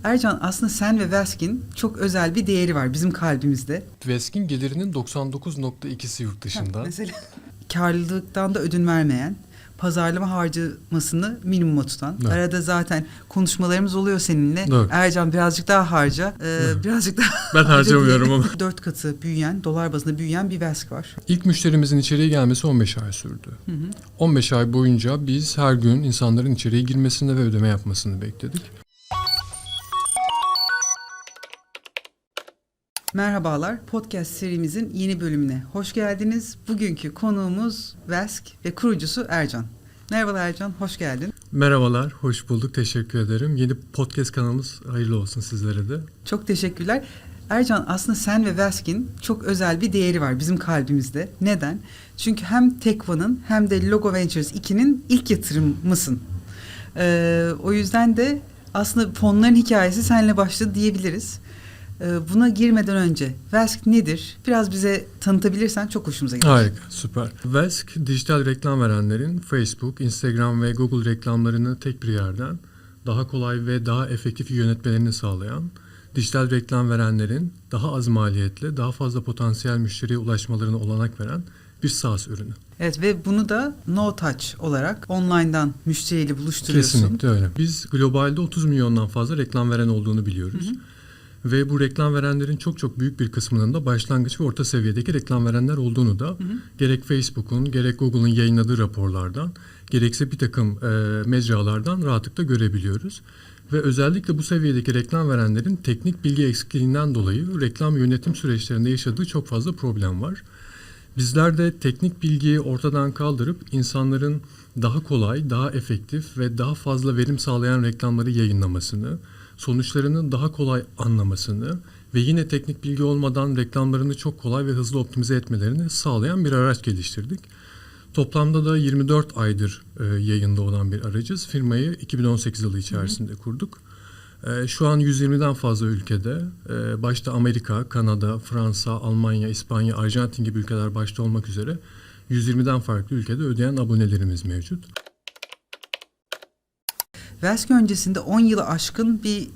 Ercan, aslında sen ve Veskin çok özel bir değeri var bizim kalbimizde. Veskin gelirinin 99.2'si yurt dışında. Mesela karlılıktan da ödün vermeyen, pazarlama harcamasını minimuma tutan. Evet. Arada zaten konuşmalarımız oluyor seninle. Evet. Ercan birazcık daha harca, birazcık daha Ben harcamıyorum ama. 4 katı büyüyen, dolar bazında büyüyen bir Vesk var. İlk müşterimizin içeriye gelmesi 15 ay sürdü. 15 ay boyunca biz her gün insanların içeriye girmesini ve ödeme yapmasını bekledik. Merhabalar, podcast serimizin yeni bölümüne hoş geldiniz. Bugünkü konuğumuz Vesk ve kurucusu Ercan. Merhabalar Ercan, hoş geldin. Merhabalar, hoş bulduk, teşekkür ederim. Yeni podcast kanalımız hayırlı olsun sizlere de. Çok teşekkürler. Ercan, aslında sen ve Vesk'in çok özel bir değeri var bizim kalbimizde. Neden? Çünkü hem Tekva'nın hem de Logo Ventures 2'nin ilk yatırımısın. O yüzden de aslında fonların hikayesi seninle başladı diyebiliriz. Buna girmeden önce Vesk nedir? Biraz bize tanıtabilirsen çok hoşumuza gider. Harika, süper. Vesk, dijital reklam verenlerin Facebook, Instagram ve Google reklamlarını tek bir yerden daha kolay ve daha efektif yönetmelerini sağlayan, dijital reklam verenlerin daha az maliyetle daha fazla potansiyel müşteriye ulaşmalarına olanak veren bir SaaS ürünü. Evet, ve bunu da no touch olarak online'dan müşteriyle buluşturuyorsun. Kesinlikle öyle. Biz globalde 30 milyondan fazla reklam veren olduğunu biliyoruz. Ve bu reklam verenlerin çok büyük bir kısmının da başlangıç ve orta seviyedeki reklam verenler olduğunu da gerek Facebook'un gerek Google'ın yayınladığı raporlardan gerekse bir takım mecralardan rahatlıkla görebiliyoruz. Ve özellikle bu seviyedeki reklam verenlerin teknik bilgi eksikliğinden dolayı reklam yönetim süreçlerinde yaşadığı çok fazla problem var. Bizler de teknik bilgiyi ortadan kaldırıp insanların daha kolay, daha efektif ve daha fazla verim sağlayan reklamları yayınlamasını, sonuçlarını daha kolay anlamasını ve yine teknik bilgi olmadan reklamlarını çok kolay ve hızlı optimize etmelerini sağlayan bir araç geliştirdik. Toplamda da 24 aydır yayında olan bir aracız. Firmayı 2018 yılı içerisinde kurduk. Şu an 120'den fazla ülkede, başta Amerika, Kanada, Fransa, Almanya, İspanya, Arjantin gibi ülkeler başta olmak üzere 120'den farklı ülkede ödeyen abonelerimiz mevcut. Vesk öncesinde 10 yılı aşkın bir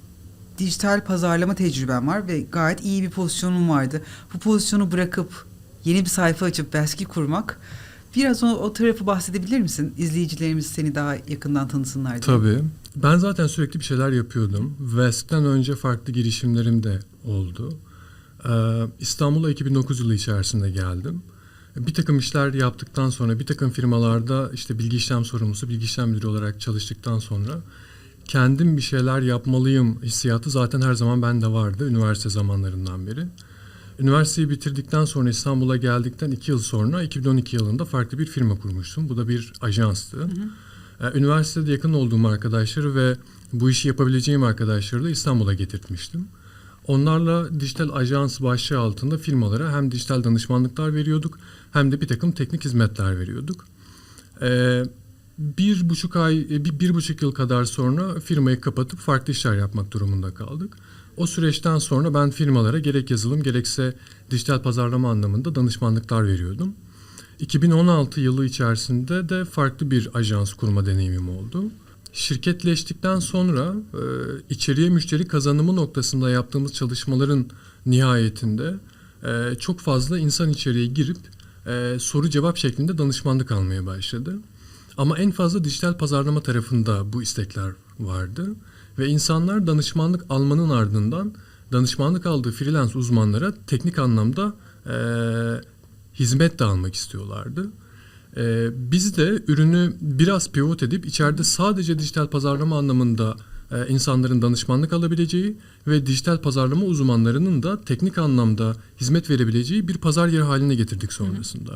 dijital pazarlama tecrüben var ve gayet iyi bir pozisyonun vardı. Bu pozisyonu bırakıp yeni bir sayfa açıp Vesk'i kurmak, biraz o tarafı bahsedebilir misin? İzleyicilerimiz seni daha yakından tanısınlar diye. Tabii. Ben zaten sürekli bir şeyler yapıyordum. Vesk'ten önce farklı girişimlerim de oldu. İstanbul'a 2009 yılı içerisinde geldim. Bir takım işler yaptıktan sonra bir takım firmalarda işte bilgi işlem sorumlusu, bilgi işlem müdürü olarak çalıştıktan sonra kendim bir şeyler yapmalıyım hissiyatı zaten her zaman bende vardı üniversite zamanlarından beri. Üniversiteyi bitirdikten sonra İstanbul'a geldikten 2 yıl sonra 2012 yılında farklı bir firma kurmuştum. Bu da bir ajanstı. Üniversitede yakın olduğum arkadaşları ve bu işi yapabileceğim arkadaşları da İstanbul'a getirtmiştim. Onlarla dijital ajans başlığı altında firmalara hem dijital danışmanlıklar veriyorduk hem de bir takım teknik hizmetler veriyorduk. 1,5 yıl kadar sonra firmayı kapatıp farklı işler yapmak durumunda kaldık. O süreçten sonra ben firmalara gerek yazılım gerekse dijital pazarlama anlamında danışmanlıklar veriyordum. 2016 yılı içerisinde de farklı bir ajans kurma deneyimim oldu. Şirketleştikten sonra içeriye müşteri kazanımı noktasında yaptığımız çalışmaların nihayetinde çok fazla insan içeriye girip soru cevap şeklinde danışmanlık almaya başladı. Ama en fazla dijital pazarlama tarafında bu istekler vardı. Ve insanlar danışmanlık almanın ardından danışmanlık aldığı freelance uzmanlara teknik anlamda hizmet de almak istiyorlardı. Biz de ürünü biraz pivot edip içeride sadece dijital pazarlama anlamında insanların danışmanlık alabileceği ve dijital pazarlama uzmanlarının da teknik anlamda hizmet verebileceği bir pazar yeri haline getirdik sonrasında.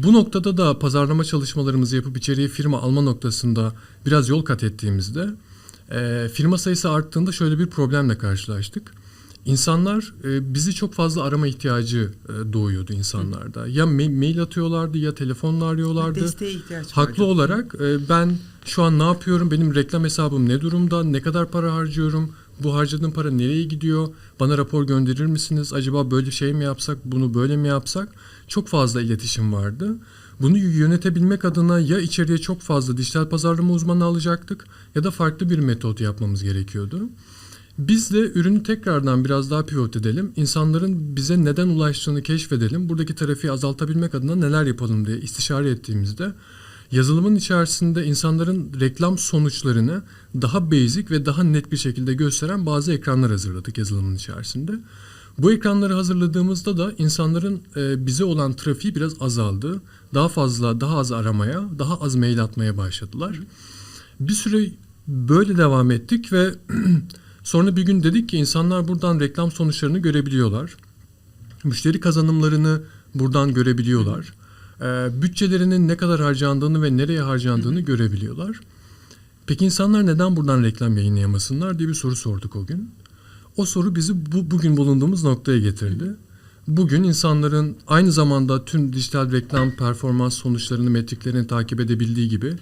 Bu noktada da pazarlama çalışmalarımızı yapıp içeriye firma alma noktasında biraz yol kat ettiğimizde firma sayısı arttığında şöyle bir problemle karşılaştık. İnsanlar bizi çok fazla arama ihtiyacı doğuyordu insanlarda. Ya mail atıyorlardı ya telefonla arıyorlardı. Desteğe ihtiyaç vardı. Haklı olarak ben şu an ne yapıyorum, benim reklam hesabım ne durumda, ne kadar para harcıyorum, bu harcadığım para nereye gidiyor, bana rapor gönderir misiniz, acaba böyle şey mi yapsak, bunu böyle mi yapsak? Çok fazla iletişim vardı. Bunu yönetebilmek adına ya içeriye çok fazla dijital pazarlama uzmanı alacaktık ya da farklı bir metot yapmamız gerekiyordu. Biz de ürünü tekrardan biraz daha pivot edelim. İnsanların bize neden ulaştığını keşfedelim. Buradaki trafiği azaltabilmek adına neler yapalım diye istişare ettiğimizde yazılımın içerisinde insanların reklam sonuçlarını daha basic ve daha net bir şekilde gösteren bazı ekranlar hazırladık yazılımın içerisinde. Bu ekranları hazırladığımızda da insanların bize olan trafiği biraz azaldı. Daha az aramaya, daha az mail atmaya başladılar. Bir süre böyle devam ettik ve sonra bir gün dedik ki insanlar buradan reklam sonuçlarını görebiliyorlar. Müşteri kazanımlarını buradan görebiliyorlar. Bütçelerinin ne kadar harcandığını ve nereye harcandığını görebiliyorlar. Peki insanlar neden buradan reklam yayınlayamasınlar diye bir soru sorduk o gün. O soru bizi bugün bulunduğumuz noktaya getirdi. Bugün insanların aynı zamanda tüm dijital reklam performans sonuçlarını, metriklerini takip edebildiği gibi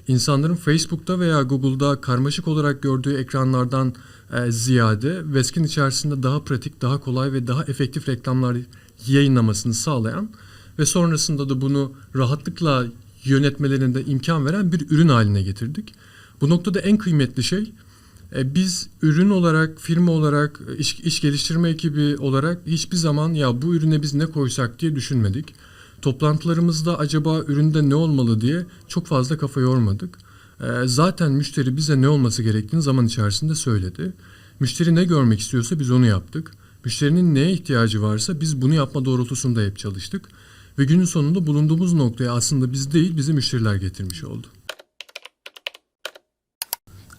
insanların Facebook'ta veya Google'da karmaşık olarak gördüğü ekranlardan ziyade Vesk'in içerisinde daha pratik, daha kolay ve daha efektif reklamlar yayınlamasını sağlayan ve sonrasında da bunu rahatlıkla yönetmelerinde imkan veren bir ürün haline getirdik. Bu noktada en kıymetli şey, biz ürün olarak, firma olarak, iş geliştirme ekibi olarak hiçbir zaman ya bu ürüne biz ne koysak diye düşünmedik. Toplantılarımızda acaba üründe ne olmalı diye çok fazla kafa yormadık. Zaten müşteri bize ne olması gerektiğini zaman içerisinde söyledi. Müşteri ne görmek istiyorsa biz onu yaptık. Müşterinin neye ihtiyacı varsa biz bunu yapma doğrultusunda hep çalıştık. Ve günün sonunda bulunduğumuz noktaya aslında biz değil, bizi müşteriler getirmiş oldu.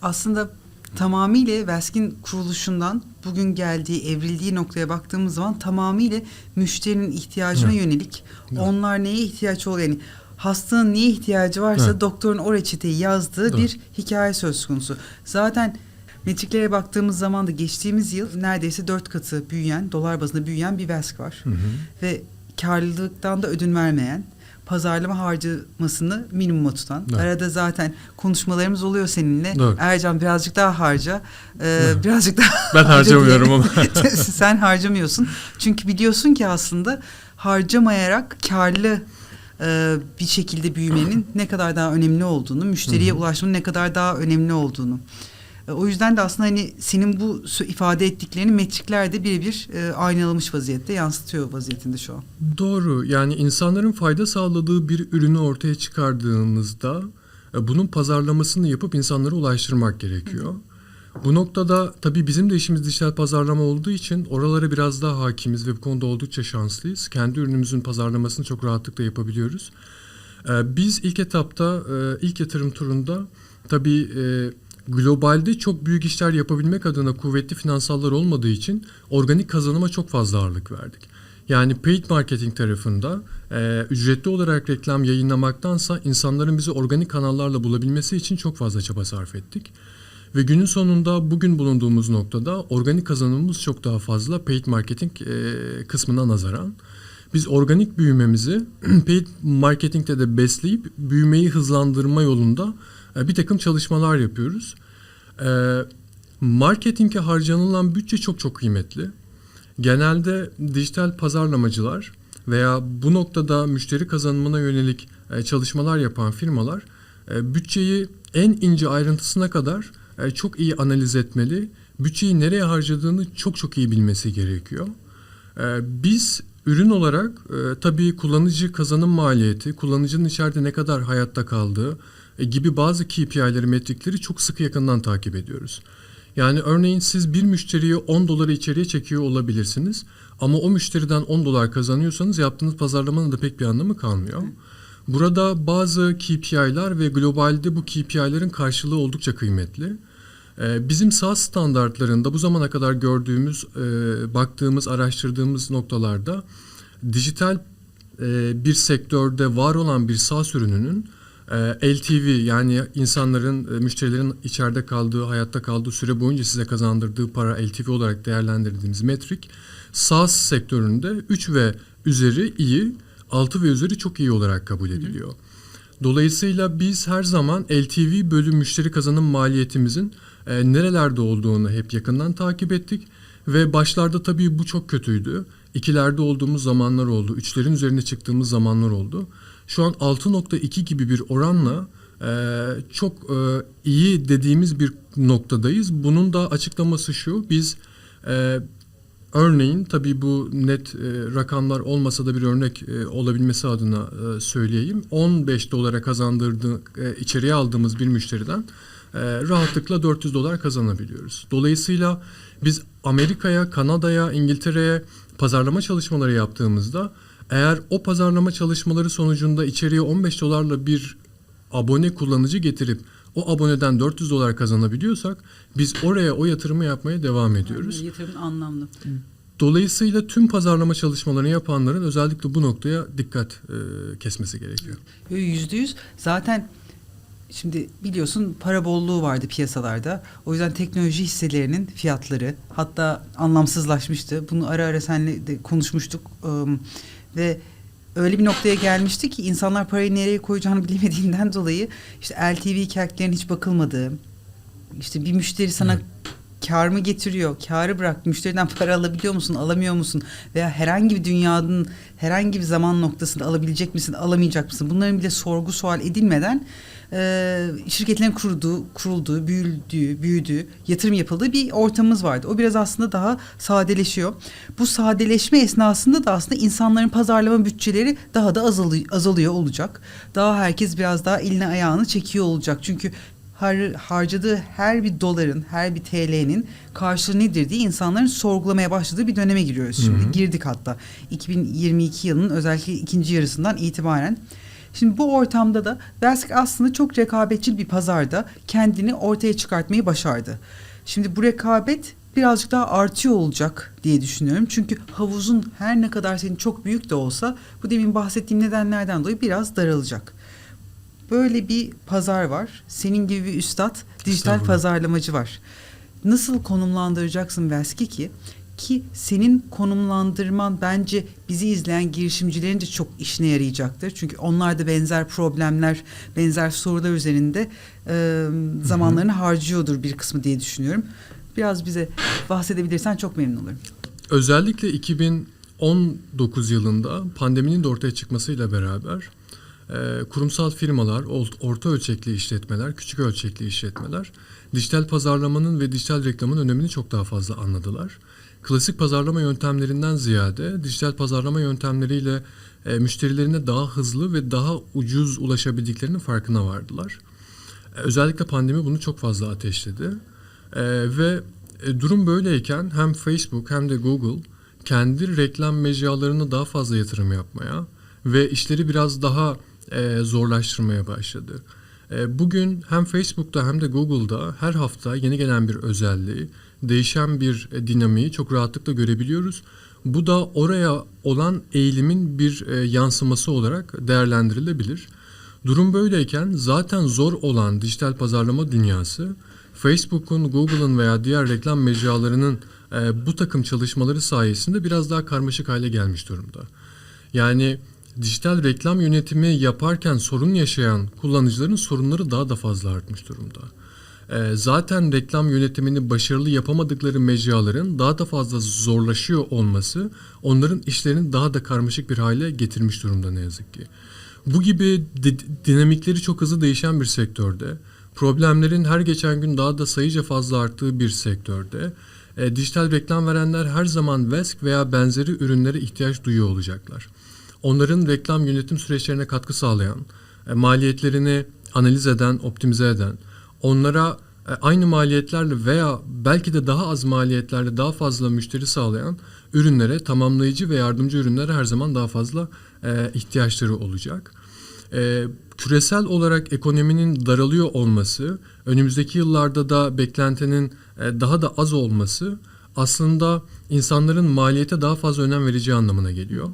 Aslında tamamıyla Vesk'in kuruluşundan bugün geldiği, evrildiği noktaya baktığımız zaman tamamıyla müşterinin ihtiyacına yönelik, onlar neye ihtiyaç oluyor, yani hastanın neye ihtiyacı varsa doktorun o reçeteyi yazdığı bir hikaye söz konusu. Zaten metriklere baktığımız zaman da geçtiğimiz yıl neredeyse 4 katı büyüyen, dolar bazında büyüyen bir Vesk var. Ve karlılıktan da ödün vermeyen, pazarlama harcamasını minimuma tutan. Evet. Arada zaten konuşmalarımız oluyor seninle. Evet. Ercan birazcık daha harca. Birazcık daha ben harcamıyorum ama. Sen harcamıyorsun. Çünkü biliyorsun ki aslında harcamayarak karlı bir şekilde büyümenin ne kadar daha önemli olduğunu, müşteriye ulaşmanın ne kadar daha önemli olduğunu. O yüzden de aslında hani senin bu ifade ettiklerini metriklerde birebir aynalamış vaziyette, yansıtıyor vaziyetinde şu an. Doğru. Yani insanların fayda sağladığı bir ürünü ortaya çıkardığımızda bunun pazarlamasını yapıp insanlara ulaştırmak gerekiyor. Bu noktada tabii bizim de işimiz dijital pazarlama olduğu için oralara biraz daha hakimiz ve bu konuda oldukça şanslıyız. Kendi ürünümüzün pazarlamasını çok rahatlıkla yapabiliyoruz. Biz ilk etapta, ilk yatırım turunda tabii globalde çok büyük işler yapabilmek adına kuvvetli finansallar olmadığı için organik kazanıma çok fazla ağırlık verdik. Yani paid marketing tarafında ücretli olarak reklam yayınlamaktansa insanların bizi organik kanallarla bulabilmesi için çok fazla çaba sarf ettik. Ve günün sonunda bugün bulunduğumuz noktada organik kazanımımız çok daha fazla paid marketing kısmına nazaran. Biz organik büyümemizi paid marketing'te de besleyip büyümeyi hızlandırma yolunda bir takım çalışmalar yapıyoruz. Marketinge harcanılan bütçe çok çok kıymetli. Genelde dijital pazarlamacılar veya bu noktada müşteri kazanımına yönelik çalışmalar yapan firmalar bütçeyi en ince ayrıntısına kadar çok iyi analiz etmeli. Bütçeyi nereye harcadığını çok çok iyi bilmesi gerekiyor. Biz ürün olarak tabii kullanıcı kazanım maliyeti, kullanıcının içeride ne kadar hayatta kaldığı gibi bazı KPI'leri, metrikleri çok sıkı yakından takip ediyoruz. Yani örneğin siz bir müşteriyi $10 içeriye çekiyor olabilirsiniz ama o müşteriden $10 kazanıyorsanız yaptığınız pazarlamanın da pek bir anlamı kalmıyor. Burada bazı KPI'ler ve globalde bu KPI'lerin karşılığı oldukça kıymetli. Bizim SaaS standartlarında bu zamana kadar gördüğümüz, baktığımız, araştırdığımız noktalarda dijital bir sektörde var olan bir SaaS ürününün LTV, yani insanların, müşterilerin içeride kaldığı, hayatta kaldığı süre boyunca size kazandırdığı para LTV olarak değerlendirdiğimiz metrik SaaS sektöründe 3 ve üzeri iyi, 6 ve üzeri çok iyi olarak kabul ediliyor. Dolayısıyla biz her zaman LTV bölü müşteri kazanım maliyetimizin nerelerde olduğunu hep yakından takip ettik ve başlarda tabii bu çok kötüydü. 2'lerde olduğumuz zamanlar oldu, 3'lerin üzerine çıktığımız zamanlar oldu. Şu an 6.2 gibi bir oranla çok iyi dediğimiz bir noktadayız. Bunun da açıklaması şu: biz örneğin, tabii bu net rakamlar olmasa da bir örnek olabilmesi adına söyleyeyim. 15 dolara içeriye aldığımız bir müşteriden rahatlıkla 400 dolar kazanabiliyoruz. Dolayısıyla biz Amerika'ya, Kanada'ya, İngiltere'ye pazarlama çalışmaları yaptığımızda, eğer o pazarlama çalışmaları sonucunda içeriye 15 dolarla bir abone kullanıcı getirip o aboneden 400 dolar kazanabiliyorsak, biz oraya o yatırımı yapmaya devam ediyoruz. Yani yatırımın anlamlı. Dolayısıyla tüm pazarlama çalışmalarını yapanların özellikle bu noktaya dikkat kesmesi gerekiyor. %100. Zaten şimdi biliyorsun para bolluğu vardı piyasalarda. O yüzden teknoloji hisselerinin fiyatları hatta anlamsızlaşmıştı. Bunu ara ara seninle de konuşmuştuk. Ve öyle bir noktaya gelmişti ki insanlar parayı nereye koyacağını bilemediğinden dolayı işte LTV CAC'lerin hiç bakılmadığı, işte bir müşteri sana kar mı getiriyor, karı bırak, müşteriden para alabiliyor musun, alamıyor musun, veya herhangi bir dünyanın herhangi bir zaman noktasında alabilecek misin, alamayacak mısın, bunların bile sorgu sual edilmeden şirketlerin kurulduğu, büyüdüğü, yatırım yapıldığı bir ortamımız vardı. O biraz aslında daha sadeleşiyor. Bu sadeleşme esnasında da aslında insanların pazarlama bütçeleri daha da azalıyor olacak. Daha herkes biraz daha elini ayağını çekiyor olacak. Çünkü harcadığı her bir doların, her bir TL'nin karşılığı nedir diye insanların sorgulamaya başladığı bir döneme giriyoruz şimdi. Girdik hatta 2022 yılının özellikle ikinci yarısından itibaren. Şimdi bu ortamda da Vesk aslında çok rekabetçi bir pazarda kendini ortaya çıkartmayı başardı. Şimdi bu rekabet birazcık daha artıyor olacak diye düşünüyorum. Çünkü havuzun her ne kadar senin çok büyük de olsa bu demin bahsettiğim nedenlerden dolayı biraz daralacak. Böyle bir pazar var. Senin gibi bir üstad, dijital pazarlamacı var. Nasıl konumlandıracaksın Vesk'i ki senin konumlandırman bence bizi izleyen girişimcilerin de çok işine yarayacaktır. Çünkü onlar da benzer problemler, benzer sorular üzerinde zamanlarını harcıyordur bir kısmı diye düşünüyorum. Biraz bize bahsedebilirsen çok memnun olurum. Özellikle 2019 yılında pandeminin de ortaya çıkmasıyla beraber kurumsal firmalar, orta ölçekli işletmeler, küçük ölçekli işletmeler dijital pazarlamanın ve dijital reklamın önemini çok daha fazla anladılar. Klasik pazarlama yöntemlerinden ziyade dijital pazarlama yöntemleriyle müşterilerine daha hızlı ve daha ucuz ulaşabildiklerinin farkına vardılar. Özellikle pandemi bunu çok fazla ateşledi. Ve durum böyleyken hem Facebook hem de Google kendi reklam mecralarına daha fazla yatırım yapmaya ve işleri biraz daha zorlaştırmaya başladı. Bugün hem Facebook'ta hem de Google'da her hafta yeni gelen bir özelliği, değişen bir dinamiği çok rahatlıkla görebiliyoruz. Bu da oraya olan eğilimin bir yansıması olarak değerlendirilebilir. Durum böyleyken zaten zor olan dijital pazarlama dünyası, Facebook'un, Google'ın veya diğer reklam mecralarının bu takım çalışmaları sayesinde biraz daha karmaşık hale gelmiş durumda. Yani dijital reklam yönetimi yaparken sorun yaşayan kullanıcıların sorunları daha da fazla artmış durumda. Zaten reklam yönetimini başarılı yapamadıkları mecraların daha da fazla zorlaşıyor olması onların işlerini daha da karmaşık bir hale getirmiş durumda ne yazık ki. Bu gibi dinamikleri çok hızlı değişen bir sektörde, problemlerin her geçen gün daha da sayıca fazla arttığı bir sektörde dijital reklam verenler her zaman Vesk veya benzeri ürünlere ihtiyaç duyuyor olacaklar. Onların reklam yönetim süreçlerine katkı sağlayan, maliyetlerini analiz eden, optimize eden, onlara aynı maliyetlerle veya belki de daha az maliyetlerle daha fazla müşteri sağlayan ürünlere, tamamlayıcı ve yardımcı ürünlere her zaman daha fazla ihtiyaçları olacak. Küresel olarak ekonominin daralıyor olması, önümüzdeki yıllarda da beklentinin daha da az olması aslında insanların maliyete daha fazla önem vereceği anlamına geliyor.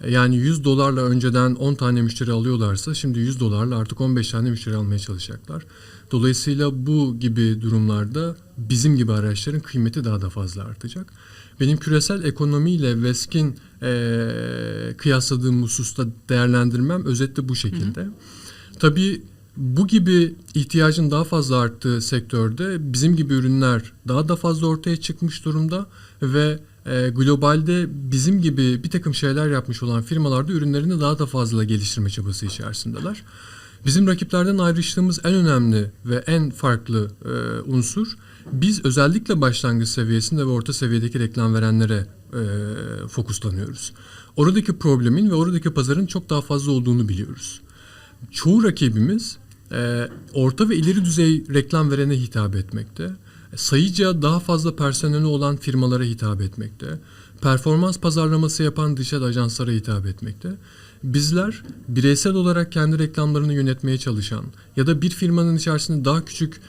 Yani 100 dolarla önceden 10 tane müşteri alıyorlarsa şimdi 100 dolarla artık 15 tane müşteri almaya çalışacaklar. Dolayısıyla bu gibi durumlarda bizim gibi araçların kıymeti daha da fazla artacak. Benim küresel ekonomiyle Vesk'in kıyasladığım hususta değerlendirmem özetle bu şekilde. Tabii bu gibi ihtiyacın daha fazla arttığı sektörde bizim gibi ürünler daha da fazla ortaya çıkmış durumda ve globalde bizim gibi bir takım şeyler yapmış olan firmalar da ürünlerini daha da fazla geliştirme çabası içerisindeler. Bizim rakiplerden ayrıştığımız en önemli ve en farklı unsur, biz özellikle başlangıç seviyesinde ve orta seviyedeki reklam verenlere fokuslanıyoruz. Oradaki problemin ve oradaki pazarın çok daha fazla olduğunu biliyoruz. Çoğu rakibimiz orta ve ileri düzey reklam verene hitap etmekte. Sayıca daha fazla personeli olan firmalara hitap etmekte. Performans pazarlaması yapan dijital ajanslara hitap etmekte. Bizler bireysel olarak kendi reklamlarını yönetmeye çalışan ya da bir firmanın içerisinde daha küçük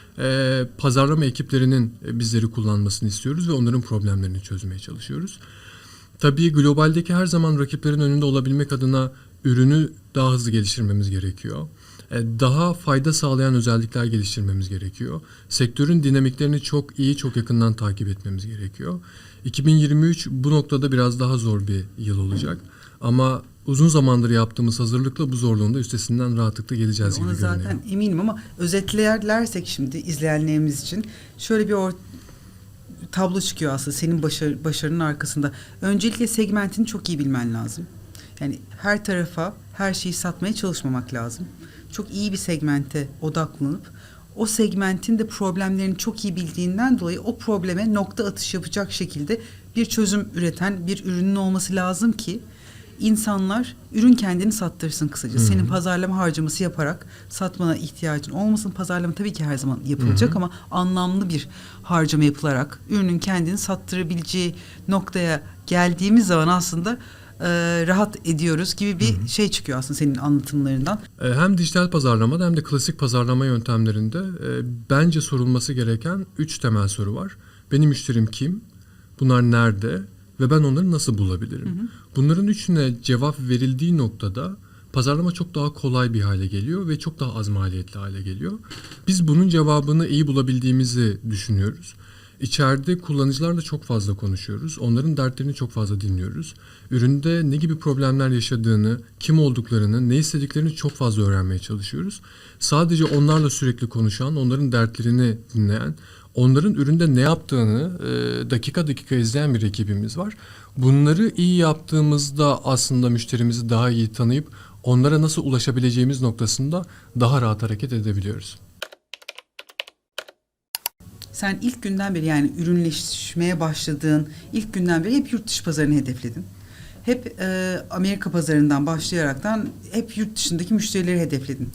pazarlama ekiplerinin bizleri kullanmasını istiyoruz ve onların problemlerini çözmeye çalışıyoruz. Tabii globaldeki her zaman rakiplerin önünde olabilmek adına ürünü daha hızlı geliştirmemiz gerekiyor. Daha fayda sağlayan özellikler geliştirmemiz gerekiyor. Sektörün dinamiklerini çok iyi, çok yakından takip etmemiz gerekiyor. 2023 bu noktada biraz daha zor bir yıl olacak. Ama uzun zamandır yaptığımız hazırlıkla bu zorluğun da üstesinden rahatlıkla geleceğiz gibi görünüyor. Ona zaten eminim ama özetlersek şimdi izleyenlerimiz için şöyle bir tablo çıkıyor aslında senin başarının arkasında. Öncelikle segmentini çok iyi bilmen lazım. Yani her tarafa her şeyi satmaya çalışmamak lazım. Çok iyi bir segmente odaklanıp o segmentin de problemlerini çok iyi bildiğinden dolayı o probleme nokta atış yapacak şekilde bir çözüm üreten bir ürünün olması lazım ki insanlar ürün kendini sattırsın kısaca. Senin pazarlama harcaması yaparak satmana ihtiyacın olmasın. Pazarlama tabii ki her zaman yapılacak ama anlamlı bir harcama yapılarak ürünün kendini sattırabileceği noktaya geldiğimiz zaman aslında rahat ediyoruz gibi bir şey çıkıyor aslında senin anlatımlarından. Hem dijital pazarlamada hem de klasik pazarlama yöntemlerinde bence sorulması gereken 3 temel soru var. Benim müşterim kim? Bunlar nerede? Ve ben onları nasıl bulabilirim? Bunların üçüne cevap verildiği noktada pazarlama çok daha kolay bir hale geliyor ve çok daha az maliyetli hale geliyor. Biz bunun cevabını iyi bulabildiğimizi düşünüyoruz. İçeride kullanıcılarla çok fazla konuşuyoruz. Onların dertlerini çok fazla dinliyoruz. Üründe ne gibi problemler yaşadığını, kim olduklarını, ne istediklerini çok fazla öğrenmeye çalışıyoruz. Sadece onlarla sürekli konuşan, onların dertlerini dinleyen, onların üründe ne yaptığını dakika dakika izleyen bir ekibimiz var. Bunları iyi yaptığımızda aslında müşterimizi daha iyi tanıyıp onlara nasıl ulaşabileceğimiz noktasında daha rahat hareket edebiliyoruz. Sen ilk günden beri yani ürünleşmeye başladığın ilk günden beri hep yurt dışı pazarını hedefledin. Hep Amerika pazarından başlayaraktan hep yurt dışındaki müşterileri hedefledin.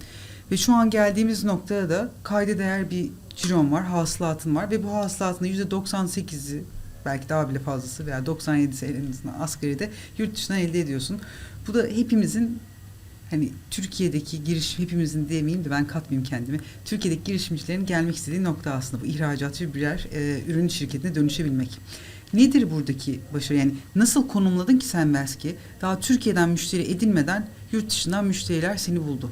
Ve şu an geldiğimiz noktada da kayda değer bir ciron var, hasılatın var ve bu hasılatın %98'i belki daha bile fazlası veya 97'si en azından asgaride yurt dışından elde ediyorsun. Bu da hepimizin hani Türkiye'deki hepimizin demeyeyim de ben katmayayım kendimi. Türkiye'deki girişimcilerin gelmek istediği nokta aslında bu ihracatçı birer ürün şirketine dönüşebilmek. Nedir buradaki başarı? Yani nasıl konumladın ki sen Veski? Daha Türkiye'den müşteri edinmeden yurt dışından müşteriler seni buldu.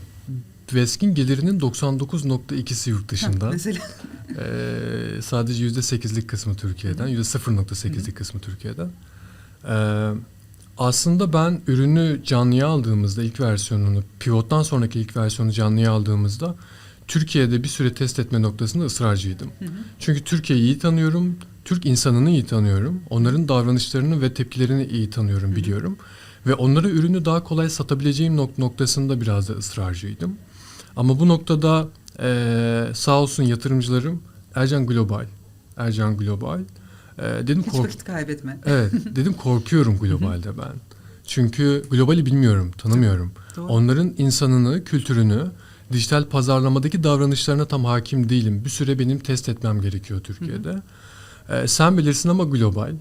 Veskin gelirinin 99.2'si yurt dışında. Mesela. Sadece %8'lik kısmı Türkiye'den, %0.8'lik kısmı Türkiye'den. Aslında ben ürünü canlıya aldığımızda ilk versiyonunu, pivottan sonraki ilk versiyonu canlıya aldığımızda Türkiye'de bir süre test etme noktasında ısrarcıydım. Çünkü Türkiye'yi iyi tanıyorum, Türk insanını iyi tanıyorum, onların davranışlarını ve tepkilerini iyi tanıyorum, biliyorum. Ve onlara ürünü daha kolay satabileceğim noktasında biraz da ısrarcıydım. Ama bu noktada sağ olsun yatırımcılarım Ercan Global. Dedim hiç vakit kaybetme. Evet, dedim korkuyorum globalde ben. Çünkü globali bilmiyorum, tanımıyorum. Doğru. Onların insanını, kültürünü, dijital pazarlamadaki davranışlarına tam hakim değilim. Bir süre benim test etmem gerekiyor Türkiye'de. Sen bilirsin ama global.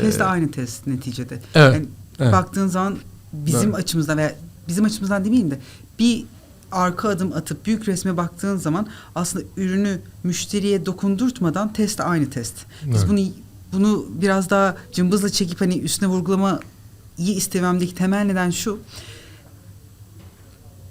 Test de aynı test neticede. Evet. Yani Evet. baktığın zaman bizim açımızdan veya bizim açımızdan demeyeyim de bir arka adım atıp büyük resme baktığın zaman aslında ürünü müşteriye dokundurtmadan test de aynı test. Biz bunu biraz daha cımbızla çekip hani üstüne vurgulamayı istememdeki temel neden şu.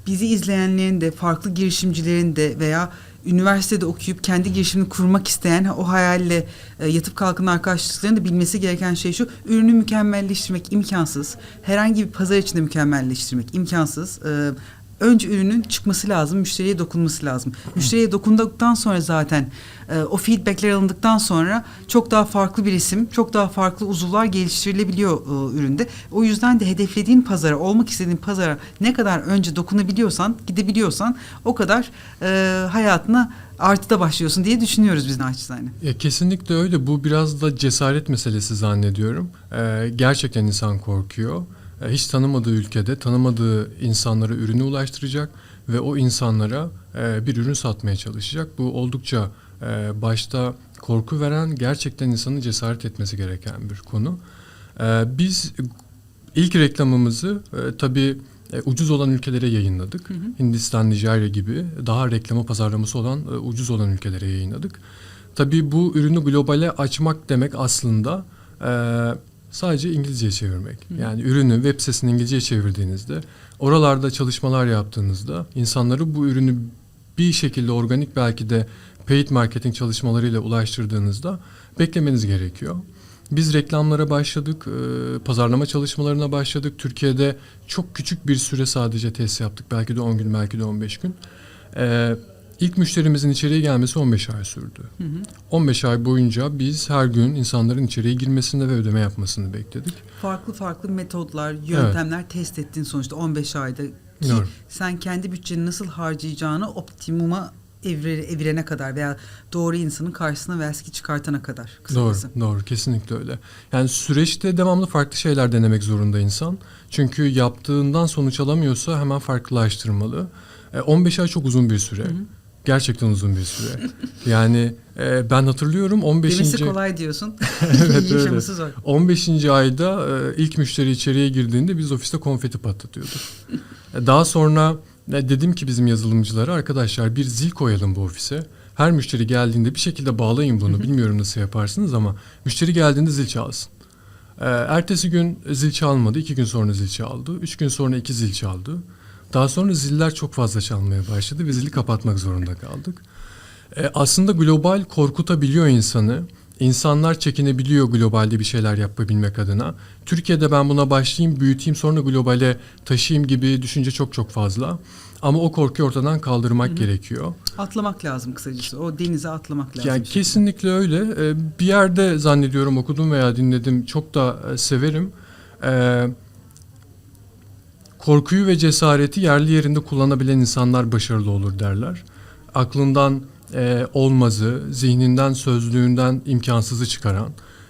Bizi izleyenlerin de farklı girişimcilerin de veya üniversitede okuyup kendi girişimini kurmak isteyen o hayalle yatıp kalkan arkadaşlarının da bilmesi gereken şey şu: ürünü mükemmelleştirmek imkansız. Herhangi bir pazar içinde mükemmelleştirmek imkansız. önce ürünün çıkması lazım, müşteriye dokunması lazım. Müşteriye dokunduktan sonra zaten o feedbackler alındıktan sonra çok daha farklı bir isim, çok daha farklı uzuvlar geliştirilebiliyor üründe. O yüzden de hedeflediğin pazara, olmak istediğin pazara ne kadar önce dokunabiliyorsan, gidebiliyorsan o kadar hayatına artıda başlıyorsun diye düşünüyoruz biz naçizane. Kesinlikle öyle. Bu biraz da cesaret meselesi zannediyorum. Gerçekten insan korkuyor. Hiç tanımadığı ülkede, tanımadığı insanlara ürünü ulaştıracak ve o insanlara bir ürün satmaya çalışacak. Bu oldukça başta korku veren, gerçekten insanın cesaret etmesi gereken bir konu. Biz ilk reklamımızı tabii ucuz olan ülkelere yayınladık. Hindistan, Nijerya gibi daha reklama pazarlaması olan ucuz olan ülkelere yayınladık. Tabii bu ürünü globale açmak demek aslında sadece İngilizceye çevirmek. Yani ürünü web sitesini İngilizceye çevirdiğinizde, oralarda çalışmalar yaptığınızda, insanları bu ürünü bir şekilde organik belki de paid marketing çalışmalarıyla ulaştırdığınızda beklemeniz gerekiyor. Biz reklamlara başladık, pazarlama çalışmalarına başladık. Türkiye'de çok küçük bir süre sadece test yaptık. Belki de 10 gün, belki de 15 gün. İlk müşterimizin içeriye gelmesi 15 ay sürdü. 15 ay boyunca biz her gün insanların içeriye girmesini ve ödeme yapmasını bekledik. Farklı metodlar, yöntemler test ettiğin sonuçta 15 ayda ki Doğru. sen kendi bütçeni nasıl harcayacağını optimuma evirene kadar veya doğru insanın karşısına verski çıkartana kadar. Kısacası. Doğru, kesinlikle öyle. Yani süreçte devamlı farklı şeyler denemek zorunda insan. Çünkü yaptığından sonuç alamıyorsa hemen farklılaştırmalı. 15 ay çok uzun bir süre. Gerçekten uzun bir süre. Yani ben hatırlıyorum 15. Demesi kolay diyorsun. Evet, Yaşaması zor. 15. ayda ilk müşteri içeriye girdiğinde biz ofiste konfeti patlatıyorduk. Daha sonra dedim ki bizim yazılımcılara, arkadaşlar bir zil koyalım bu ofise. Her müşteri geldiğinde bir şekilde bağlayın bunu. Bilmiyorum nasıl yaparsınız ama müşteri geldiğinde zil çalsın. Ertesi gün zil çalmadı. 2 gün sonra zil çaldı. 3 gün sonra 2 zil çaldı. Daha sonra ziller çok fazla çalmaya başladı ve zili kapatmak zorunda kaldık. Aslında global korkutabiliyor insanı. İnsanlar çekinebiliyor globalde bir şeyler yapabilmek adına. Türkiye'de ben buna başlayayım, büyüteyim, sonra globale taşıyayım gibi düşünce çok fazla. Ama o korkuyu ortadan kaldırmak gerekiyor. Atlamak lazım kısacası. O denize atlamak lazım. Yani kesinlikle öyle. Bir yerde zannediyorum okudum veya dinledim. Çok da severim. Korkuyu ve cesareti yerli yerinde kullanabilen insanlar başarılı olur derler. Aklından olmazı, zihninden, sözlüğünden imkansızı çıkaran,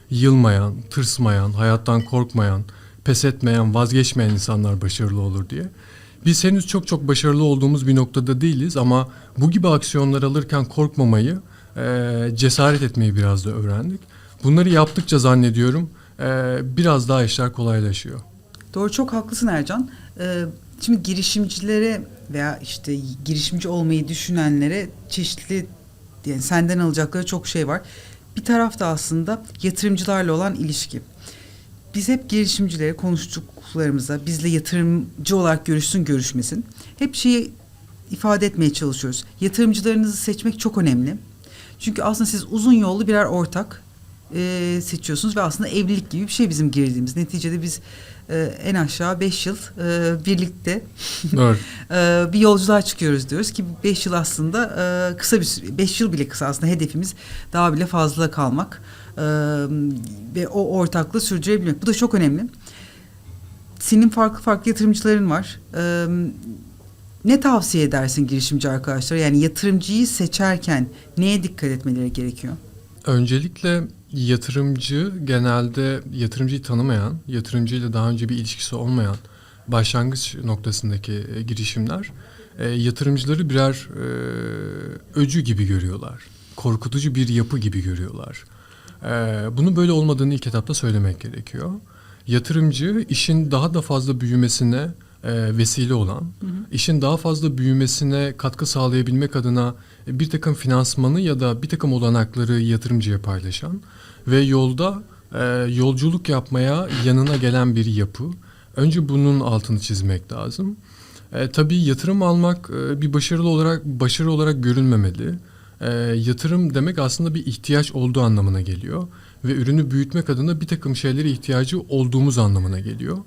yılmayan, tırsmayan, hayattan korkmayan, pes etmeyen, vazgeçmeyen insanlar başarılı olur diye. Biz henüz çok başarılı olduğumuz bir noktada değiliz ama bu gibi aksiyonlar alırken korkmamayı, cesaret etmeyi biraz da öğrendik. Bunları yaptıkça zannediyorum biraz daha işler kolaylaşıyor. Doğru, çok haklısın Ercan. Şimdi girişimcilere veya işte girişimci olmayı düşünenlere çeşitli, yani senden alacakları çok şey var. Bir tarafta aslında yatırımcılarla olan ilişki. Biz hep girişimcilere konuştuklarımıza, bizle yatırımcı olarak görüşmesin. Hep şeyi ifade etmeye çalışıyoruz. Yatırımcılarınızı seçmek çok önemli. Çünkü aslında siz uzun yollu birer ortak seçiyorsunuz ve aslında evlilik gibi bir şey bizim girdiğimiz. Neticede biz en aşağı 5 yıl birlikte bir yolculuğa çıkıyoruz diyoruz ki 5 yıl aslında kısa bir süre. 5 yıl bile kısa, aslında hedefimiz daha bile fazla kalmak ve o ortaklığı sürdürebilmek. Bu da çok önemli. Senin farklı yatırımcıların var. Ne tavsiye edersin girişimci arkadaşlara? Yani yatırımcıyı seçerken neye dikkat etmeleri gerekiyor? Öncelikle yatırımcı genelde yatırımcıyı tanımayan, yatırımcıyla daha önce bir ilişkisi olmayan başlangıç noktasındaki girişimler yatırımcıları birer öcü gibi görüyorlar. Korkutucu bir yapı gibi görüyorlar. Bunun böyle olmadığını ilk etapta söylemek gerekiyor. Yatırımcı işin daha da fazla büyümesine vesile olan, işin daha fazla büyümesine katkı sağlayabilmek adına bir takım finansmanı ya da bir takım olanakları yatırımcıya paylaşan ve yolda yolculuk yapmaya yanına gelen bir yapı. Önce bunun altını çizmek lazım. Tabii yatırım almak bir başarı olarak görülmemeli. Yatırım demek aslında bir ihtiyaç olduğu anlamına geliyor ve ürünü büyütmek adına bir takım şeylere ihtiyacı olduğumuz anlamına geliyor.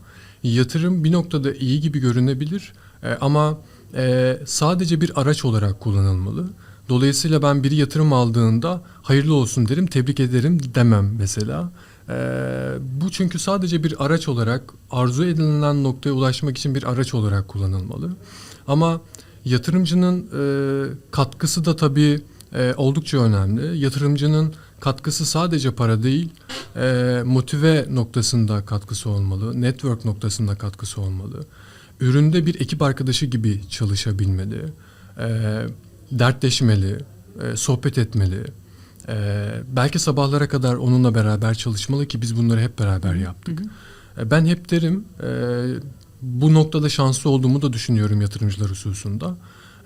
Yatırım bir noktada iyi gibi görünebilir ama sadece bir araç olarak kullanılmalı. Dolayısıyla ben biri yatırım aldığında hayırlı olsun derim, tebrik ederim demem mesela. Bu çünkü sadece bir araç olarak, arzu edilen noktaya ulaşmak için bir araç olarak kullanılmalı. Ama yatırımcının katkısı da tabii oldukça önemli. Yatırımcının katkısı sadece para değil, motive noktasında katkısı olmalı, network noktasında katkısı olmalı. Üründe bir ekip arkadaşı gibi çalışabilmeli, dertleşmeli, sohbet etmeli. Belki sabahlara kadar onunla beraber çalışmalı ki biz bunları hep beraber yaptık. Ben hep derim, bu noktada şanslı olduğumu da düşünüyorum yatırımcılar hususunda.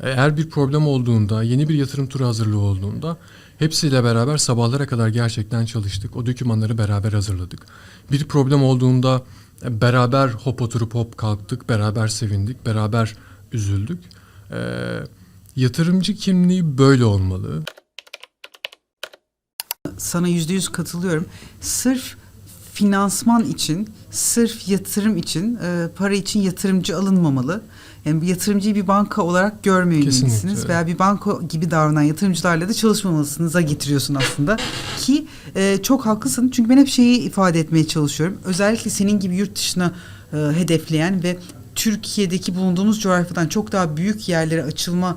Eğer bir problem olduğunda, yeni bir yatırım turu hazırlığı olduğunda hepsiyle beraber sabahlara kadar gerçekten çalıştık. O dokümanları beraber hazırladık. Bir problem olduğunda beraber hop oturup hop kalktık, beraber sevindik, beraber üzüldük. Yatırımcı kimliği böyle olmalı. Sana %100 katılıyorum. Sırf finansman için, sırf yatırım için, para için yatırımcı alınmamalı. Yani bir yatırımcıyı bir banka olarak görmemelisiniz veya bir banka gibi davranan yatırımcılarla da çalışmamalısınıza getiriyorsun aslında. Ki çok haklısın, çünkü ben hep şeyi ifade etmeye çalışıyorum. Özellikle senin gibi yurt dışına hedefleyen ve Türkiye'deki bulunduğumuz coğrafyadan çok daha büyük yerlere açılma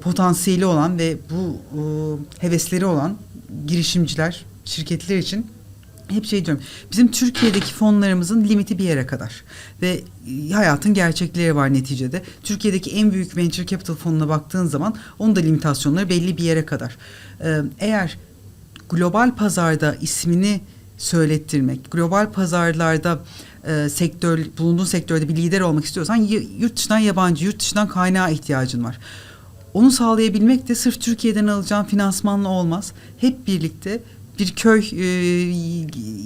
potansiyeli olan ve bu hevesleri olan girişimciler, şirketler için hep şey diyorum. Bizim Türkiye'deki fonlarımızın limiti bir yere kadar ve hayatın gerçekleri var neticede. Türkiye'deki en büyük venture capital fonuna baktığın zaman onun da limitasyonları belli bir yere kadar. Eğer global pazarda ismini söylettirmek, global pazarlarda bulunduğun sektörde bir lider olmak istiyorsan yurt dışından yabancı, yurt dışından kaynağa ihtiyacın var. Onu sağlayabilmek de sırf Türkiye'den alacağın finansmanla olmaz. Hep birlikte bir köy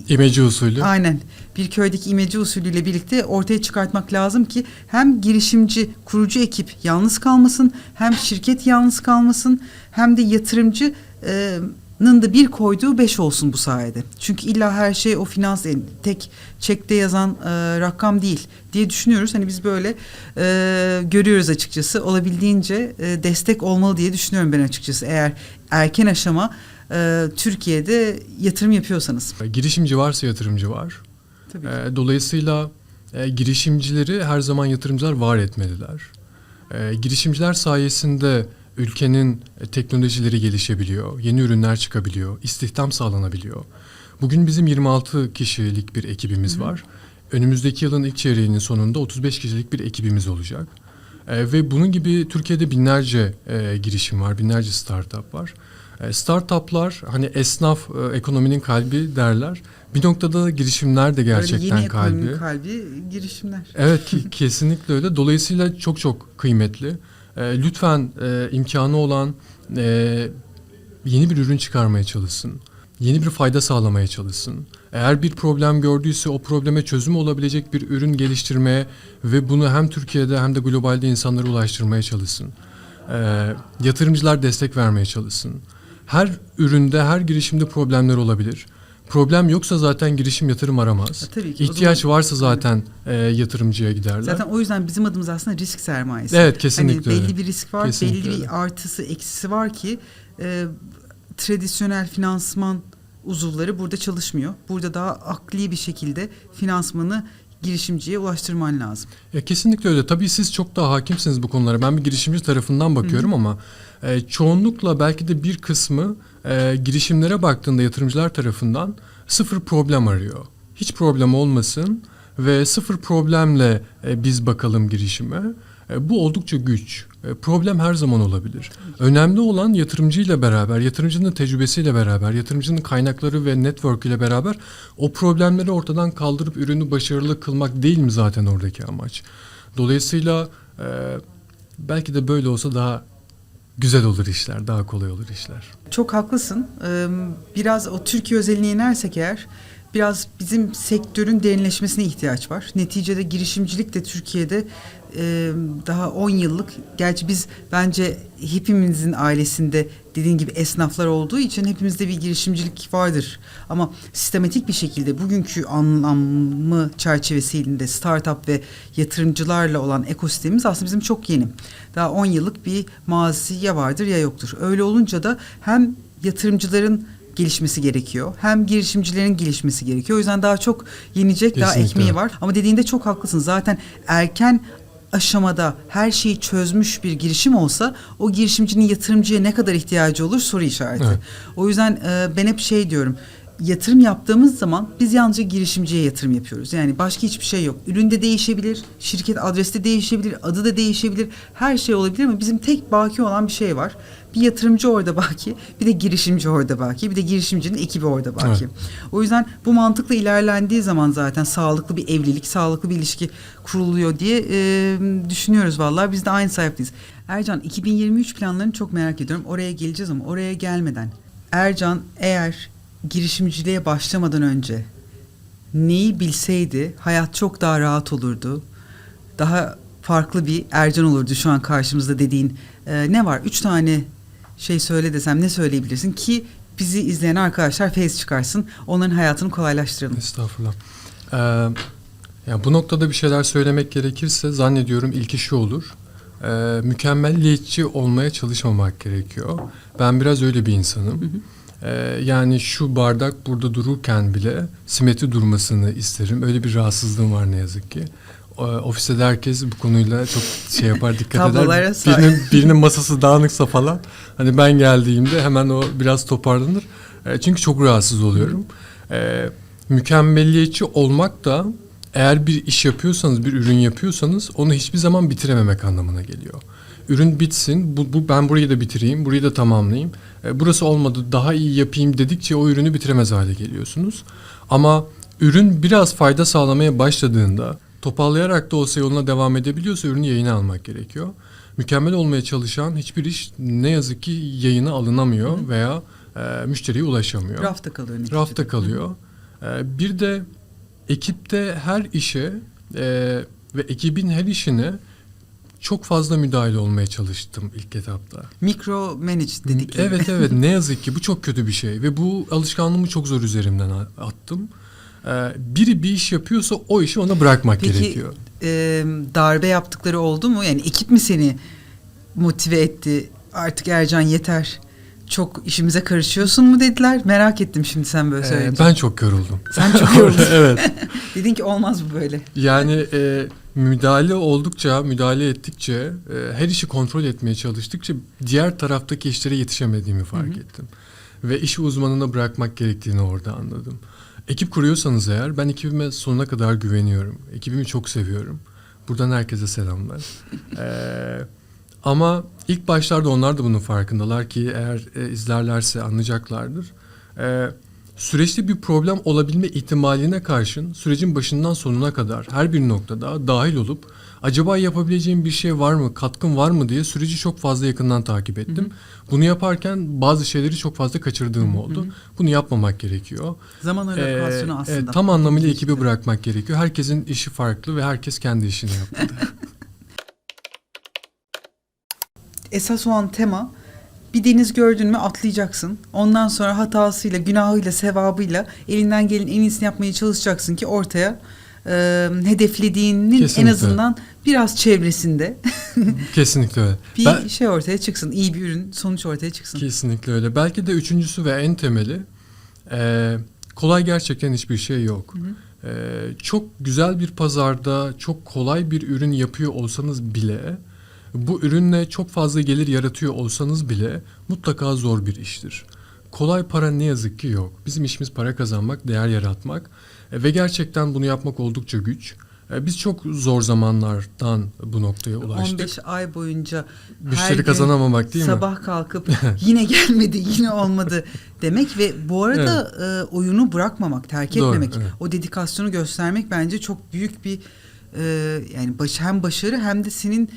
İmece usulü. Aynen. Bir köydeki imece usulüyle birlikte ortaya çıkartmak lazım ki hem girişimci, kurucu ekip yalnız kalmasın, hem şirket yalnız kalmasın, hem de yatırımcının da bir koyduğu 5 olsun bu sayede. Çünkü illa her şey o finans tek çekte yazan rakam değil diye düşünüyoruz. Hani biz böyle görüyoruz açıkçası. Olabildiğince destek olmalı diye düşünüyorum ben açıkçası. Eğer erken aşama Türkiye'de yatırım yapıyorsanız. Girişimci varsa yatırımcı var. Tabii. Dolayısıyla girişimcileri her zaman yatırımcılar var etmeliler. Girişimciler sayesinde ülkenin teknolojileri gelişebiliyor, yeni ürünler çıkabiliyor, istihdam sağlanabiliyor. Bugün bizim 26 kişilik bir ekibimiz var. Önümüzdeki yılın ilk çeyreğinin sonunda 35 kişilik bir ekibimiz olacak. Ve bunun gibi Türkiye'de binlerce girişim var, binlerce startup var. Startuplar hani esnaf ekonominin kalbi derler. Bir noktada girişimler de gerçekten yeni kalbi. ekonominin kalbi girişimler. Evet kesinlikle öyle. Dolayısıyla çok çok kıymetli. Lütfen imkanı olan yeni bir ürün çıkarmaya çalışsın. Yeni bir fayda sağlamaya çalışsın. Eğer bir problem gördüyse o probleme çözüm olabilecek bir ürün geliştirmeye ve bunu hem Türkiye'de hem de globalde insanlara ulaştırmaya çalışsın. Yatırımcılar destek vermeye çalışsın. Her üründe, her girişimde problemler olabilir. Problem yoksa zaten girişim yatırım aramaz. Tabii ki. İhtiyaç varsa zaten yatırımcıya giderler. Zaten o yüzden bizim adımız aslında risk sermayesi. Evet kesinlikle hani öyle. belli bir risk var, Kesinlikle belli öyle. bir artısı, eksisi var ki tradisyonel finansman uzuvları burada çalışmıyor. Burada daha akli bir şekilde finansmanı girişimciye ulaştırman lazım. Kesinlikle öyle. Tabii siz çok daha hakimsiniz bu konulara. Ben bir girişimci tarafından bakıyorum ama çoğunlukla belki de bir kısmı girişimlere baktığında yatırımcılar tarafından sıfır problem arıyor. Hiç problem olmasın ve sıfır problemle biz bakalım girişime. Bu oldukça güç. Problem her zaman olabilir. Önemli olan yatırımcıyla beraber, yatırımcının tecrübesiyle beraber, yatırımcının kaynakları ve network ile beraber o problemleri ortadan kaldırıp ürünü başarılı kılmak değil mi zaten oradaki amaç? Dolayısıyla belki de böyle olsa daha güzel olur işler, daha kolay olur işler. Çok haklısın. Biraz o Türkiye özeline inersek eğer, biraz bizim sektörün derinleşmesine ihtiyaç var. Neticede girişimcilik de Türkiye'de daha 10 yıllık, gerçi biz bence hepimizin ailesinde dediğin gibi esnaflar olduğu için hepimizde bir girişimcilik vardır. Ama sistematik bir şekilde bugünkü anlamı çerçevesinde startup ve yatırımcılarla olan ekosistemimiz aslında bizim çok yeni. Daha 10 yıllık bir mazisi ya vardır ya yoktur. Öyle olunca da hem yatırımcıların gelişmesi gerekiyor, hem girişimcilerin gelişmesi gerekiyor. O yüzden daha çok yenecek, daha Kesinlikle. ekmeği var. Ama dediğinde çok haklısın. Zaten erken aşamada her şeyi çözmüş bir girişim olsa o girişimcinin yatırımcıya ne kadar ihtiyacı olur soru işareti. Evet. O yüzden ben hep şey diyorum. Yatırım yaptığımız zaman biz yalnızca girişimciye yatırım yapıyoruz. Yani başka hiçbir şey yok. Ürün de değişebilir, şirket adresi de değişebilir, adı da değişebilir. Her şey olabilir ama bizim tek baki olan bir şey var. Bir yatırımcı orada baki, bir de girişimci orada baki, bir de girişimcinin ekibi orada baki. Evet. O yüzden bu mantıkla ilerlendiği zaman zaten sağlıklı bir evlilik, sağlıklı bir ilişki kuruluyor diye düşünüyoruz vallahi. Biz de aynı sahipteyiz. Ercan, 2023 planlarını çok merak ediyorum. Oraya geleceğiz ama oraya gelmeden Ercan eğer girişimciliğe başlamadan önce neyi bilseydi hayat çok daha rahat olurdu. Daha farklı bir Ercan olurdu şu an karşımızda dediğin. Ne var? 3 tane şey söyle desem ne söyleyebilirsin ki bizi izleyen arkadaşlar feyz çıkarsın. Onların hayatını kolaylaştıralım. Estağfurullah. Yani bu noktada bir şeyler söylemek gerekirse zannediyorum ilki şu olur. Mükemmelliyetçi olmaya çalışmamak gerekiyor. Ben biraz öyle bir insanım. Yani şu bardak burada dururken bile simetri durmasını isterim. Öyle bir rahatsızlığım var ne yazık ki. Ofiste de herkes bu konuyla çok şey yapar, dikkat Tablolara eder. Birinin masası dağınıksa falan hani ben geldiğimde hemen o biraz toparlanır. Çünkü çok rahatsız oluyorum. Mükemmelliyetçi olmak da eğer bir iş yapıyorsanız, bir ürün yapıyorsanız onu hiçbir zaman bitirememek anlamına geliyor. Ürün bitsin, ben burayı da bitireyim, burayı da tamamlayayım. Burası olmadı, daha iyi yapayım dedikçe o ürünü bitiremez hale geliyorsunuz. Ama ürün biraz fayda sağlamaya başladığında, toparlayarak da olsa yoluna devam edebiliyorsa ürünü yayına almak gerekiyor. Mükemmel olmaya çalışan hiçbir iş ne yazık ki yayına alınamıyor veya müşteriye ulaşamıyor. Rafta kalıyor. Rafta kalıyor. Bir de ekipte her işe ve ekibin her işine çok fazla müdahale olmaya çalıştım ilk etapta. Mikro manage dedik. Evet ne yazık ki bu çok kötü bir şey ve bu alışkanlığımı çok zor üzerimden attım. Biri bir iş yapıyorsa o işi ona bırakmak gerekiyor. Peki darbe yaptıkları oldu mu? Yani ekip mi seni motive etti? Artık Ercan yeter. Çok işimize karışıyorsun mu dediler? Merak ettim şimdi sen böyle söyleyince. Ben çok yoruldum. Sen çok yoruldun. Evet. Dedin ki olmaz bu böyle. Yani müdahale ettikçe, her işi kontrol etmeye çalıştıkça diğer taraftaki işlere yetişemediğimi fark ettim. Ve işi uzmanına bırakmak gerektiğini orada anladım. Ekip kuruyorsanız eğer, ben ekibime sonuna kadar güveniyorum. Ekibimi çok seviyorum. Buradan herkese selamlar. Ama ilk başlarda onlar da bunun farkındalar ki eğer izlerlerse anlayacaklardır. Süreçte bir problem olabilme ihtimaline karşın sürecin başından sonuna kadar her bir noktada dahil olup acaba yapabileceğim bir şey var mı, katkım var mı diye süreci çok fazla yakından takip ettim. Bunu yaparken bazı şeyleri çok fazla kaçırdığım oldu. Bunu yapmamak gerekiyor. Zaman alokasyonu aslında. Tam anlamıyla ekibi bırakmak gerekiyor. Herkesin işi farklı ve herkes kendi işini yapmalı. Esas olan tema, bir deniz gördün mü atlayacaksın. Ondan sonra hatasıyla, günahıyla, sevabıyla elinden gelen en iyisini yapmaya çalışacaksın ki ortaya hedeflediğinin Kesinlikle. en azından biraz çevresinde Kesinlikle öyle. bir şey ortaya çıksın. İyi bir ürün, sonuç ortaya çıksın. Kesinlikle öyle. Belki de üçüncüsü ve en temeli kolay gerçekten hiçbir şey yok. Çok güzel bir pazarda çok kolay bir ürün yapıyor olsanız bile, bu ürünle çok fazla gelir yaratıyor olsanız bile mutlaka zor bir iştir. Kolay para ne yazık ki yok. Bizim işimiz para kazanmak, değer yaratmak ve gerçekten bunu yapmak oldukça güç. Biz çok zor zamanlardan bu noktaya ulaştık. 15 ay boyunca müşteri kazanamamak değil mi? Sabah kalkıp yine gelmedi, yine olmadı demek ve bu arada oyunu bırakmamak, terk etmemek, evet. o dedikasyonu göstermek bence çok büyük bir yani hem başarı hem de senin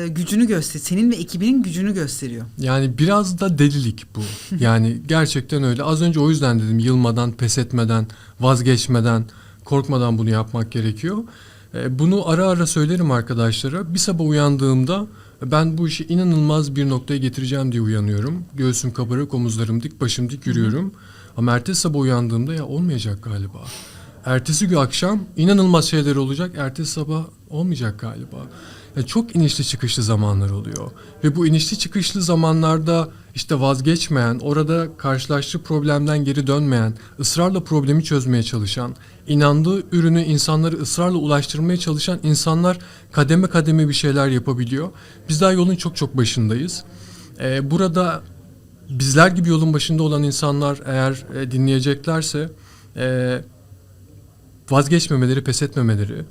gücünü gösteriyor. Senin ve ekibinin gücünü gösteriyor. Yani biraz da delilik bu. Yani gerçekten öyle. Az önce o yüzden dedim, yılmadan, pes etmeden, vazgeçmeden, korkmadan bunu yapmak gerekiyor. Bunu ara ara söylerim arkadaşlara. Bir sabah uyandığımda ben bu işi inanılmaz bir noktaya getireceğim diye uyanıyorum. Göğsüm kabarık, omuzlarım dik, başım dik yürüyorum. Ama ertesi sabah uyandığımda ya olmayacak galiba. Ertesi gün akşam inanılmaz şeyler olacak. Ertesi sabah olmayacak galiba. Yani çok inişli çıkışlı zamanlar oluyor. Ve bu inişli çıkışlı zamanlarda işte vazgeçmeyen, orada karşılaştığı problemden geri dönmeyen, ısrarla problemi çözmeye çalışan, inandığı ürünü insanlara ısrarla ulaştırmaya çalışan insanlar kademe kademe bir şeyler yapabiliyor. Biz daha yolun çok çok başındayız. Burada bizler gibi yolun başında olan insanlar eğer dinleyeceklerse vazgeçmemeleri, pes etmemeleri,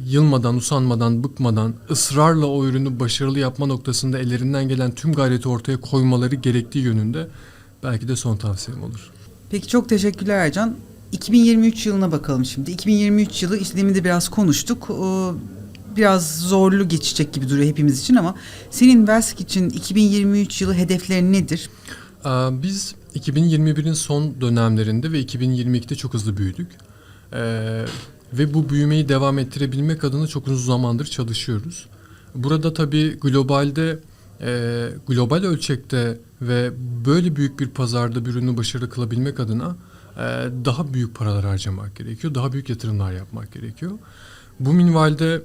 yılmadan, usanmadan, bıkmadan, ısrarla o ürünü başarılı yapma noktasında ellerinden gelen tüm gayreti ortaya koymaları gerektiği yönünde belki de son tavsiyem olur. Peki çok teşekkürler Ercan. 2023 yılına bakalım şimdi. 2023 yılı işte demin de biraz konuştuk. Biraz zorlu geçecek gibi duruyor hepimiz için ama senin Vesk için 2023 yılı hedeflerin nedir? Biz 2021'in son dönemlerinde ve 2022'de çok hızlı büyüdük. Ve bu büyümeyi devam ettirebilmek adına çok uzun zamandır çalışıyoruz. Burada tabii global ölçekte ve böyle büyük bir pazarda bir ürünü başarılı kılabilmek adına daha büyük paralar harcamak gerekiyor. Daha büyük yatırımlar yapmak gerekiyor. Bu minvalde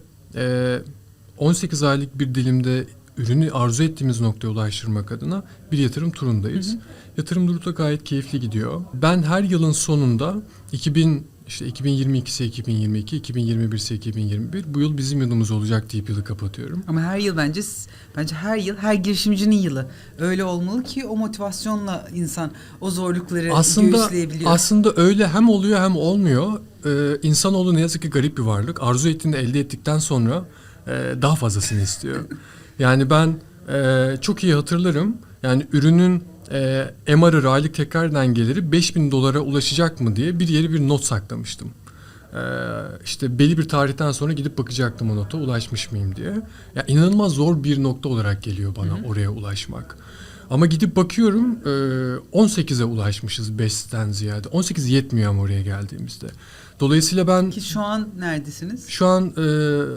18 aylık bir dilimde ürünü arzu ettiğimiz noktaya ulaştırmak adına bir yatırım turundayız. Yatırım turu da gayet keyifli gidiyor. Ben her yılın sonunda 2022 ise 2022, 2021 ise 2021 bu yıl bizim yılımız olacak deyip yılı kapatıyorum. Ama her yıl bence her yıl her girişimcinin yılı. Öyle olmalı ki o motivasyonla insan o zorlukları göğüsleyebiliyor. Aslında öyle hem oluyor hem olmuyor. İnsanoğlu ne yazık ki garip bir varlık. Arzu ettiğini elde ettikten sonra daha fazlasını istiyor. Yani ben çok iyi hatırlarım. Yani ürünün MR'ı aylık tekrardan geliri $5.000 ulaşacak mı diye bir yere bir not saklamıştım. İşte belli bir tarihten sonra gidip bakacaktım o nota ulaşmış mıyım diye. Ya inanılmaz zor bir nokta olarak geliyor bana oraya ulaşmak. Ama gidip bakıyorum 18'e ulaşmışız 5'ten ziyade. 18 yetmiyor ama oraya geldiğimizde. Dolayısıyla ben... Ki şu an neredesiniz? Şu an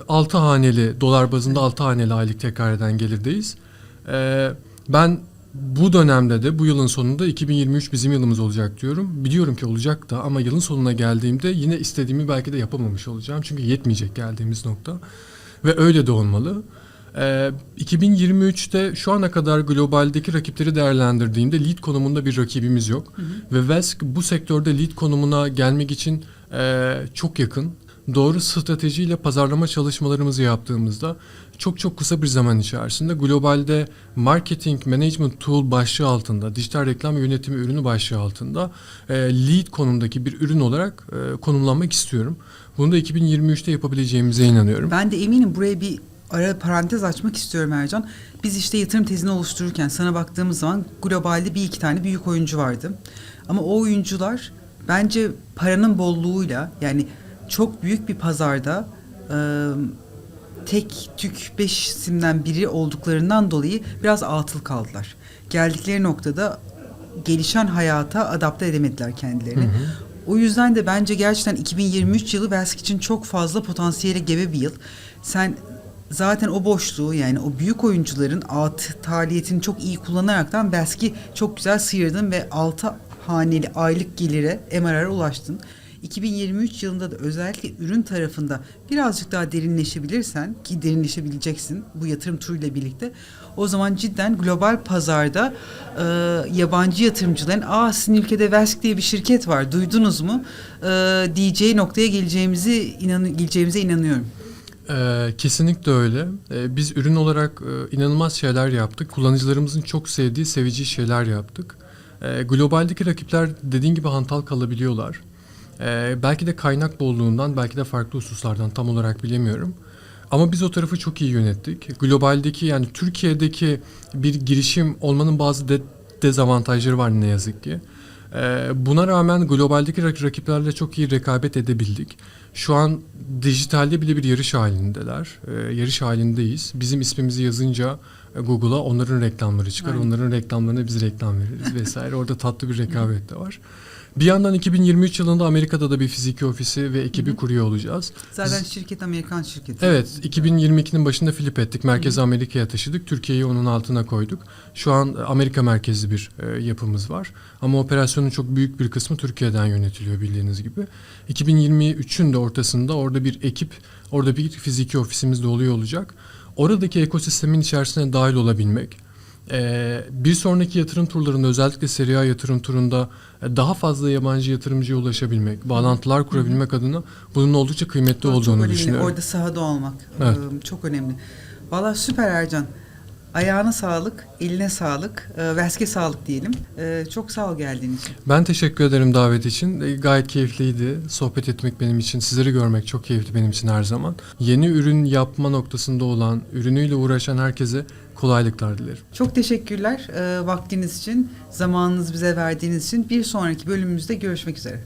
6 haneli, dolar bazında 6 haneli aylık tekrar eden gelirdeyiz. Ben bu dönemde de bu yılın sonunda 2023 bizim yılımız olacak diyorum. Biliyorum ki olacak da ama yılın sonuna geldiğimde yine istediğimi belki de yapamamış olacağım. Çünkü yetmeyecek geldiğimiz nokta. Ve öyle de olmalı. 2023'te şu ana kadar globaldeki rakipleri değerlendirdiğimde lead konumunda bir rakibimiz yok. Ve Vesk bu sektörde lead konumuna gelmek için çok yakın. Doğru stratejiyle pazarlama çalışmalarımızı yaptığımızda çok kısa bir zaman içerisinde globalde marketing management tool başlığı altında, dijital reklam yönetimi ürünü başlığı altında lead konumdaki bir ürün olarak konumlanmak istiyorum. Bunu da 2023'te yapabileceğimize inanıyorum. Ben de eminim, buraya bir ara parantez açmak istiyorum Ercan. Biz işte yatırım tezini oluştururken sana baktığımız zaman globalde bir iki tane büyük oyuncu vardı. Ama o oyuncular bence paranın bolluğuyla, yani çok büyük bir pazarda tek tük 5 isimden biri olduklarından dolayı biraz atıl kaldılar. Geldikleri noktada gelişen hayata adapte edemediler kendilerini. O yüzden de bence gerçekten 2023 yılı Vesk için çok fazla potansiyele gebe bir yıl. Sen zaten o boşluğu, yani o büyük oyuncuların taliyetini çok iyi kullanaraktan Vesk'i çok güzel sıyırdın ve 6 haneli aylık gelire, MRR'a ulaştın. 2023 yılında da özellikle ürün tarafında birazcık daha derinleşebilirsen, ki derinleşebileceksin bu yatırım turuyla birlikte, o zaman cidden global pazarda yabancı yatırımcıların sizin ülkede Vesk diye bir şirket var, duydunuz mu diyeceği noktaya geleceğimize inanıyorum. Kesinlikle öyle. Biz ürün olarak inanılmaz şeyler yaptık. Kullanıcılarımızın çok sevdiği, seveceği şeyler yaptık. Globaldeki rakipler dediğin gibi hantal kalabiliyorlar. Belki de kaynak bolluğundan, belki de farklı hususlardan tam olarak bilemiyorum. Ama biz o tarafı çok iyi yönettik. Globaldeki, yani Türkiye'deki bir girişim olmanın bazı dezavantajları var ne yazık ki. Buna rağmen globaldeki rakiplerle çok iyi rekabet edebildik. Şu an dijitalde bile bir yarış halindeler. Yarış halindeyiz. Bizim ismimizi yazınca Google'a onların reklamları çıkar. Aynen. Onların reklamlarına biz reklam veririz vesaire. Orada tatlı bir rekabet de var. Bir yandan 2023 yılında Amerika'da da bir fiziki ofisi ve ekibi kuruyor olacağız. Zaten şirket Amerikan şirketi. Evet, 2022'nin başında flip ettik. Merkezi Amerika'ya taşıdık. Türkiye'yi onun altına koyduk. Şu an Amerika merkezli bir yapımız var. Ama operasyonun çok büyük bir kısmı Türkiye'den yönetiliyor bildiğiniz gibi. 2023'ün de ortasında orada bir ekip, orada bir fiziki ofisimiz de oluyor olacak. Oradaki ekosistemin içerisine dahil olabilmek, bir sonraki yatırım turlarında, özellikle Serie A yatırım turunda daha fazla yabancı yatırımcıya ulaşabilmek, bağlantılar kurabilmek adına bunun oldukça kıymetli Çok olduğunu önemli. düşünüyorum. Orada sahada olmak Evet. çok önemli. Valla süper Ercan. Ayağına sağlık, eline sağlık, Veske sağlık diyelim. Çok sağ ol geldiğin için. Ben teşekkür ederim davet için. Gayet keyifliydi. Sohbet etmek benim için, sizleri görmek çok keyifli benim için her zaman. Yeni ürün yapma noktasında olan, ürünüyle uğraşan herkese kolaylıklar dilerim. Çok teşekkürler vaktiniz için, zamanınızı bize verdiğiniz için. Bir sonraki bölümümüzde görüşmek üzere.